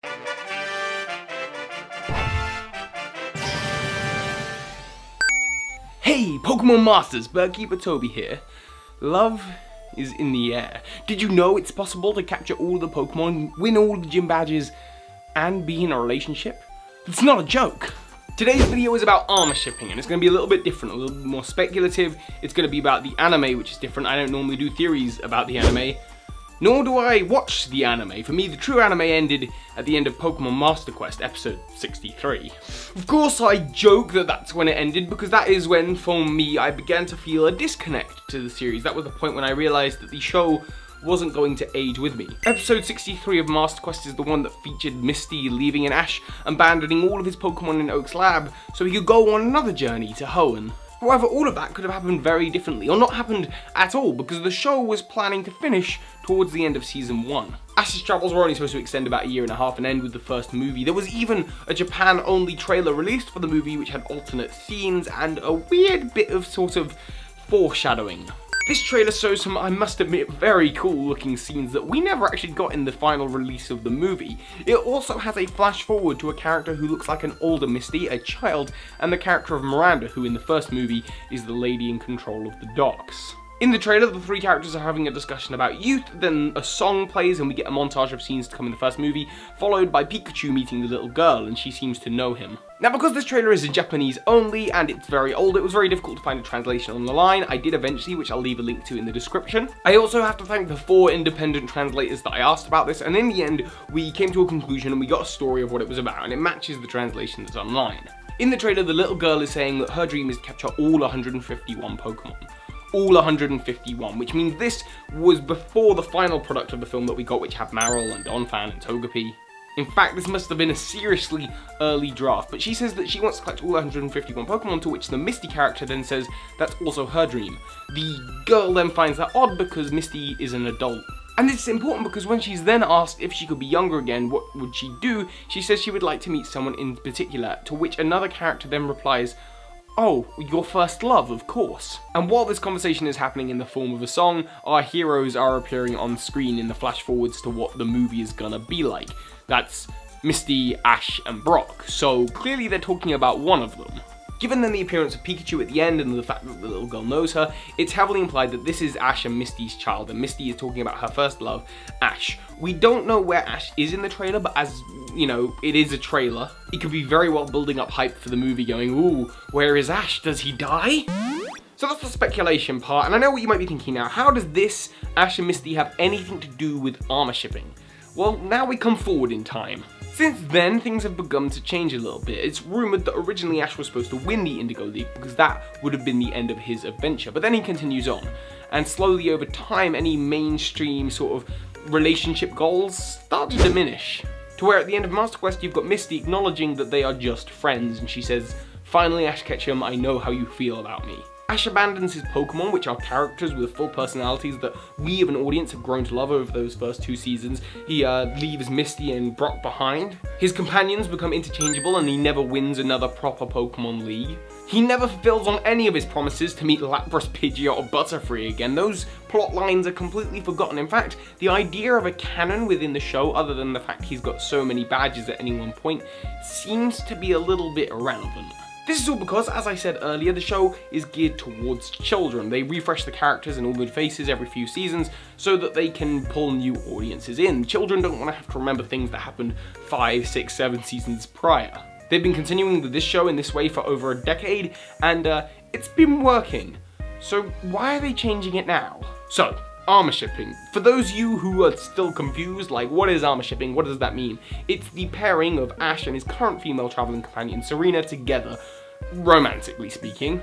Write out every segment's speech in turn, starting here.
Hey, Pokemon Masters, Keeper Toby here. Love is in the air. Did you know it's possible to capture all the Pokemon, win all the gym badges, and be in a relationship? It's not a joke. Today's video is about armor shipping, and it's going to be a little bit different, a little bit more speculative. It's going to be about the anime, which is different. I don't normally do theories about the anime, nor do I watch the anime. For me, the true anime ended at the end of Pokemon Master Quest, episode 63. Of course, I joke that that's when it ended, because that is when, for me, I began to feel a disconnect to the series. That was the point when I realized that the show wasn't going to age with me. Episode 63 of Master Quest is the one that featured Misty leaving and Ash abandoning all of his Pokemon in Oak's lab so he could go on another journey to Hoenn. However, all of that could have happened very differently, or not happened at all, because the show was planning to finish towards the end of season 1. Ash's travels were only supposed to extend about a year and a half and end with the first movie. There was even a Japan-only trailer released for the movie which had alternate scenes and a weird bit of sort of foreshadowing. This trailer shows some, I must admit, very cool looking scenes that we never actually got in the final release of the movie. It also has a flash forward to a character who looks like an older Misty, a child, and the character of Miranda, who in the first movie is the lady in control of the docks. In the trailer, the three characters are having a discussion about youth, then a song plays and we get a montage of scenes to come in the first movie, followed by Pikachu meeting the little girl, and she seems to know him. Now, because this trailer is in Japanese only, and it's very old, it was very difficult to find a translation on the line. I did eventually, which I'll leave a link to in the description. I also have to thank the 4 independent translators that I asked about this, and in the end, we came to a conclusion and we got a story of what it was about, and it matches the translation that's online. In the trailer, the little girl is saying that her dream is to capture all 151 Pokemon. All 151, which means this was before the final product of the film that we got, which had Marill and Donphan and Togepi. In fact, this must have been a seriously early draft, but she says that she wants to collect all 151 Pokemon, to which the Misty character then says that's also her dream. The girl then finds that odd because Misty is an adult. And it's important because when she's then asked if she could be younger again, what would she do? She says she would like to meet someone in particular, to which another character then replies, "Oh, your first love, of course." And while this conversation is happening in the form of a song, our heroes are appearing on screen in the flash forwards to what the movie is gonna be like. That's Misty, Ash, and Brock. So clearly they're talking about one of them. Given then the appearance of Pikachu at the end and the fact that the little girl knows her, it's heavily implied that this is Ash and Misty's child, and Misty is talking about her first love, Ash. We don't know where Ash is in the trailer, but as, you know, it is a trailer, it could be very well building up hype for the movie going, ooh, where is Ash? Does he die? So that's the speculation part, and I know what you might be thinking now. How does this, Ash and Misty, have anything to do with armor shipping? Well, now we come forward in time. Since then, things have begun to change a little bit. It's rumoured that originally Ash was supposed to win the Indigo League because that would have been the end of his adventure, but then he continues on. And slowly over time, any mainstream sort of relationship goals start to diminish. To where at the end of Master Quest, you've got Misty acknowledging that they are just friends, and she says, "Finally, Ash Ketchum, I know how you feel about me." Ash abandons his Pokemon, which are characters with full personalities that we of an audience have grown to love over those first 2 seasons. He leaves Misty and Brock behind. His companions become interchangeable and he never wins another proper Pokemon League. He never fulfills on any of his promises to meet Lapras, Pidgeot, or Butterfree again. Those plot lines are completely forgotten. In fact, the idea of a canon within the show, other than the fact he's got so many badges at any one point, seems to be a little bit irrelevant. This is all because, as I said earlier, the show is geared towards children. They refresh the characters and all the faces every few seasons so that they can pull new audiences in. Children don't want to have to remember things that happened 5, 6, 7 seasons prior. They've been continuing with this show in this way for over a decade, and it's been working. So why are they changing it now? So, armor shipping. For those of you who are still confused, like what is armor shipping, what does that mean? It's the pairing of Ash and his current female traveling companion Serena together, romantically speaking.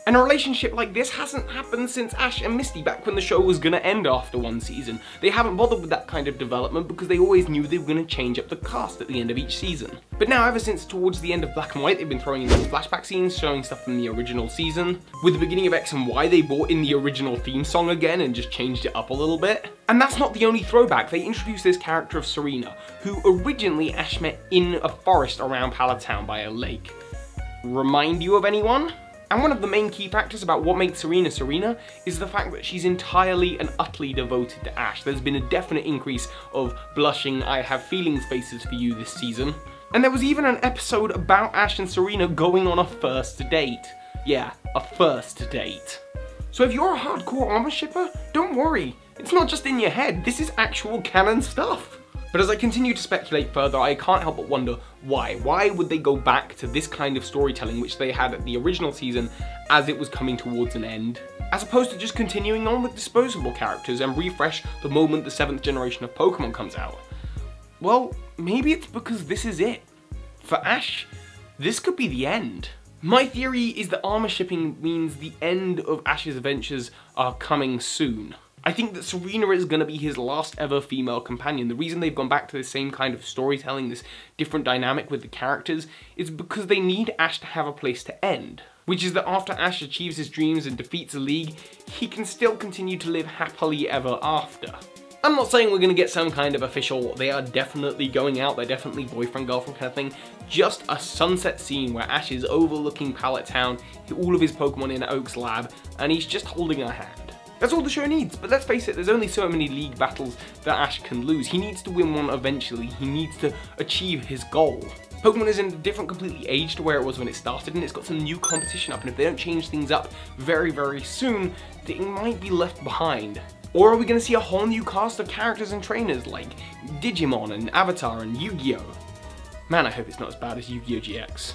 And a relationship like this hasn't happened since Ash and Misty back when the show was gonna end after 1 season. They haven't bothered with that kind of development because they always knew they were gonna change up the cast at the end of each season. But now, ever since towards the end of Black and White, they've been throwing in little flashback scenes showing stuff from the original season. With the beginning of X and Y, they brought in the original theme song again and just changed it up a little bit. And that's not the only throwback. They introduced this character of Serena, who originally Ash met in a forest around Pallet Town by a lake. Remind you of anyone? And one of the main key factors about what makes Serena Serena is the fact that she's entirely and utterly devoted to Ash. There's been a definite increase of blushing, I have feelings faces for you this season. And there was even an episode about Ash and Serena going on a first date. Yeah, a first date. So if you're a hardcore Amour shipper, don't worry. It's not just in your head, this is actual canon stuff. But as I continue to speculate further, I can't help but wonder why. Why would they go back to this kind of storytelling which they had at the original season as it was coming towards an end, as opposed to just continuing on with disposable characters and refresh the moment the 7th generation of Pokemon comes out? Well, maybe it's because this is it. For Ash, this could be the end. My theory is that Amour shipping means the end of Ash's adventures are coming soon. I think that Serena is going to be his last ever female companion. The reason they've gone back to the same kind of storytelling, this different dynamic with the characters, is because they need Ash to have a place to end. Which is that after Ash achieves his dreams and defeats a league, he can still continue to live happily ever after. I'm not saying we're going to get some kind of official, they are definitely going out, they're definitely boyfriend-girlfriend kind of thing. Just a sunset scene where Ash is overlooking Pallet Town, all of his Pokemon in Oak's lab, and he's just holding her hand. That's all the show needs, but let's face it, there's only so many league battles that Ash can lose. He needs to win one eventually, he needs to achieve his goal. Pokemon is in a different completely age to where it was when it started, and it's got some new competition up, and if they don't change things up very, very soon, they might be left behind. Or are we going to see a whole new cast of characters and trainers like Digimon and Avatar and Yu-Gi-Oh? Man, I hope it's not as bad as Yu-Gi-Oh! GX.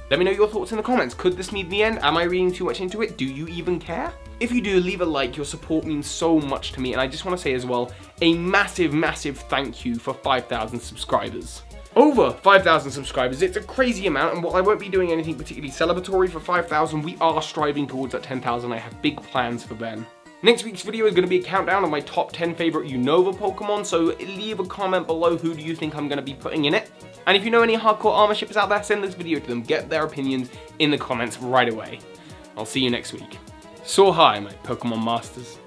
Let me know your thoughts in the comments. Could this mean the end? Am I reading too much into it? Do you even care? If you do, leave a like. Your support means so much to me, and I just want to say as well, a massive, massive thank you for 5,000 subscribers. Over 5,000 subscribers, it's a crazy amount, and while I won't be doing anything particularly celebratory for 5,000, we are striving towards that 10,000. I have big plans for then. Next week's video is going to be a countdown of my top 10 favourite Unova Pokemon, so leave a comment below who do you think I'm going to be putting in it. And if you know any hardcore Amour shippers out there, send this video to them, get their opinions in the comments right away. I'll see you next week. So hi, my Pokemon Masters.